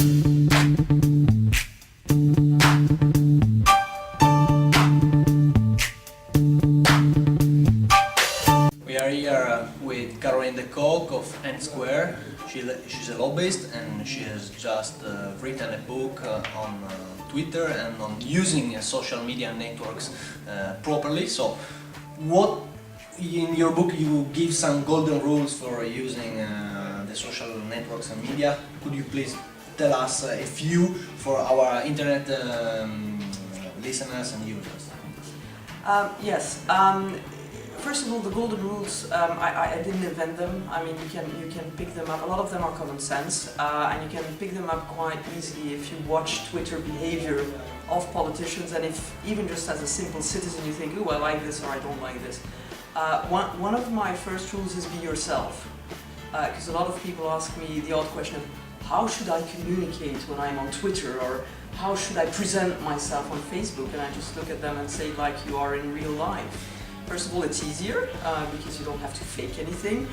We are here with Caroline De Kock of N Square. She's a lobbyist and she has just written a book on Twitter and on using social media networks properly. So, what in your book you give some golden rules for using the social networks and media. Could you please tell us a few for our internet listeners and users? Yes. First of all, the golden rules, I didn't invent them. I mean, you can pick them up. A lot of them are common sense, and you can pick them up quite easily if you watch Twitter behavior of politicians, and if even just as a simple citizen you think, oh, I like this or I don't like this. One of my first rules is be yourself, because a lot of people ask me the odd question of how should I communicate when I'm on Twitter, or how should I present myself on Facebook, and I just look at them and say like you are in real life. First of all, it's easier because you don't have to fake anything,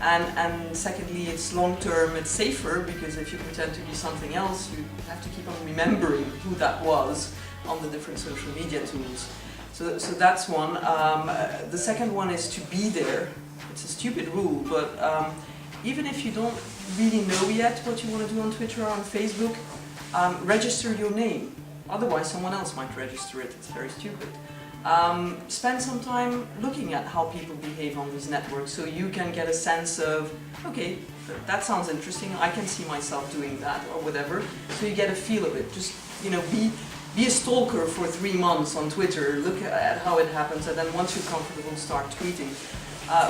and secondly, it's long-term, it's safer because if you pretend to be something else, you have to keep on remembering who that was on the different social media tools. So that's one. The second one is to be there. It's a stupid rule, but even if you don't really know yet what you want to do on Twitter or on Facebook, register your name. Otherwise, someone else might register it. It's very stupid. Spend some time looking at how people behave on these networks so you can get a sense of, okay, that sounds interesting, I can see myself doing that or whatever, so you get a feel of it. Just, you know, be a stalker for 3 months on Twitter, look at how it happens, and then once you're comfortable, start tweeting.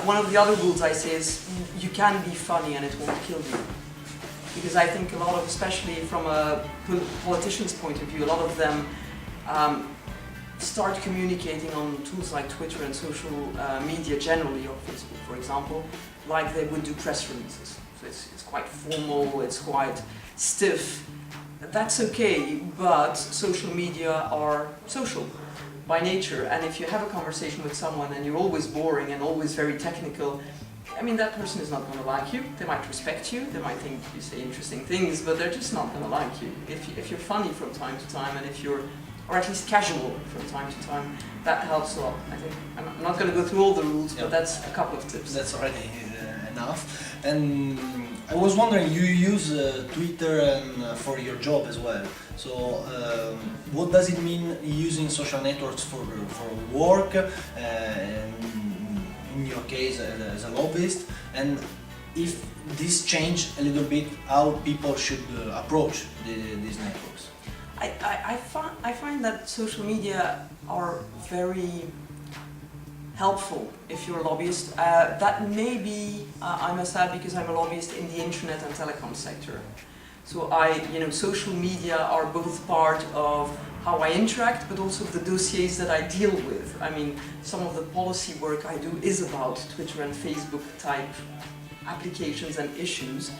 One of the other rules I say is you can be funny and it won't kill you. Because I think a lot of, especially from a politician's point of view, a lot of them start communicating on tools like Twitter and social media generally, or Facebook for example, like they would do press releases. So it's quite formal, it's quite stiff. That's okay, but social media are social by nature, and if you have a conversation with someone and you're always boring and always very technical, I mean, that person is not going to like you. They might respect you, they might think you say interesting things, but they're just not going to like you. If you're funny from time to time, and if you're, or at least casual from time to time, that helps a lot, I think. I'm not going to go through all the rules, but that's a couple of tips. That's already enough. And I was wondering, you use Twitter and for your job as well. So what does it mean using social networks for work, in your case as a lobbyist, and if this changed a little bit how people should approach these networks? I find that social media are very helpful if you're a lobbyist. That may be, I must add, because I'm a lobbyist in the internet and telecom sector. So social media are both part of how I interact, but also the dossiers that I deal with. I mean, some of the policy work I do is about Twitter and Facebook type applications and issues.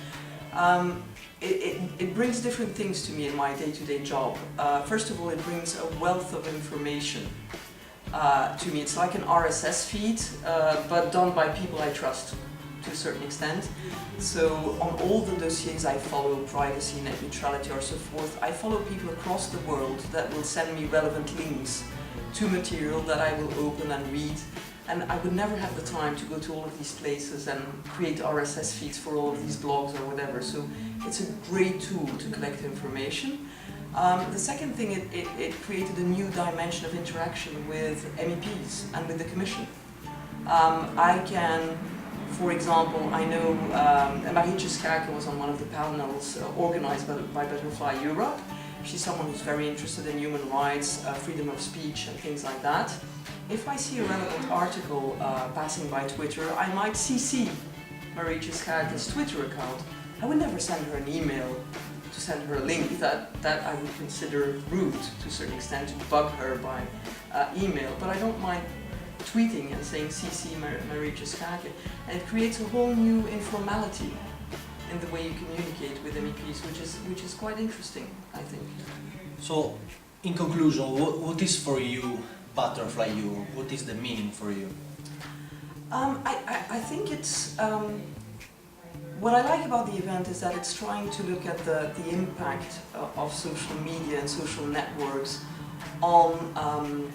It brings different things to me in my day-to-day job. First of all, it brings a wealth of information to me. It's like an RSS feed, but done by people I trust to a certain extent. So on all the dossiers I follow, privacy, net neutrality or so forth, I follow people across the world that will send me relevant links to material that I will open and read. And I would never have the time to go to all of these places and create RSS feeds for all of these blogs or whatever. So it's a great tool to collect information. The second thing, it created a new dimension of interaction with MEPs and with the Commission. I can, for example, I know Marietje Schaake was on one of the panels organized by Butterfly Europe. She's someone who's very interested in human rights, freedom of speech and things like that. If I see a relevant article passing by Twitter, I might CC Marietje Schaake's Twitter account. I would never send her an email to send her a link that I would consider rude to a certain extent, to bug her by email, but I don't mind tweeting and saying CC Marietje Schaake, and it creates a whole new informality in the way you communicate with MEPs, which is quite interesting, I think. So, in conclusion, what is for you Butterfly Europe? What is the meaning for you? I think it's What I like about the event is that it's trying to look at the impact of social media and social networks on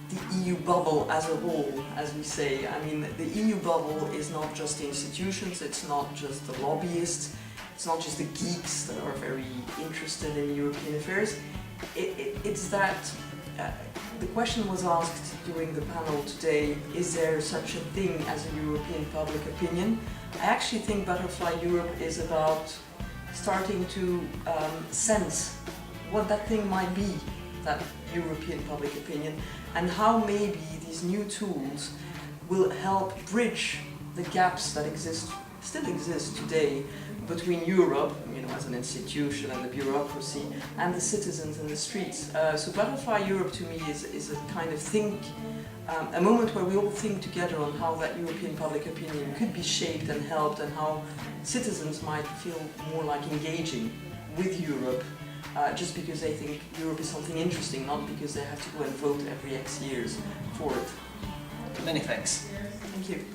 the EU bubble as a whole, as we say. I mean, the EU bubble is not just the institutions, it's not just the lobbyists, it's not just the geeks that are very interested in European affairs. It's that the question was asked during the panel today, is there such a thing as a European public opinion? I actually think Butterfly Europe is about starting to sense what that thing might be, that European public opinion, and how maybe these new tools will help bridge the gaps that still exist today between Europe, you know, as an institution and the bureaucracy, and the citizens in the streets. So Butterfly Europe to me is a kind of a moment where we all think together on how that European public opinion could be shaped and helped, and how citizens might feel more like engaging with Europe, just because they think Europe is something interesting, not because they have to go and vote every X years for it. Many thanks. Thank you.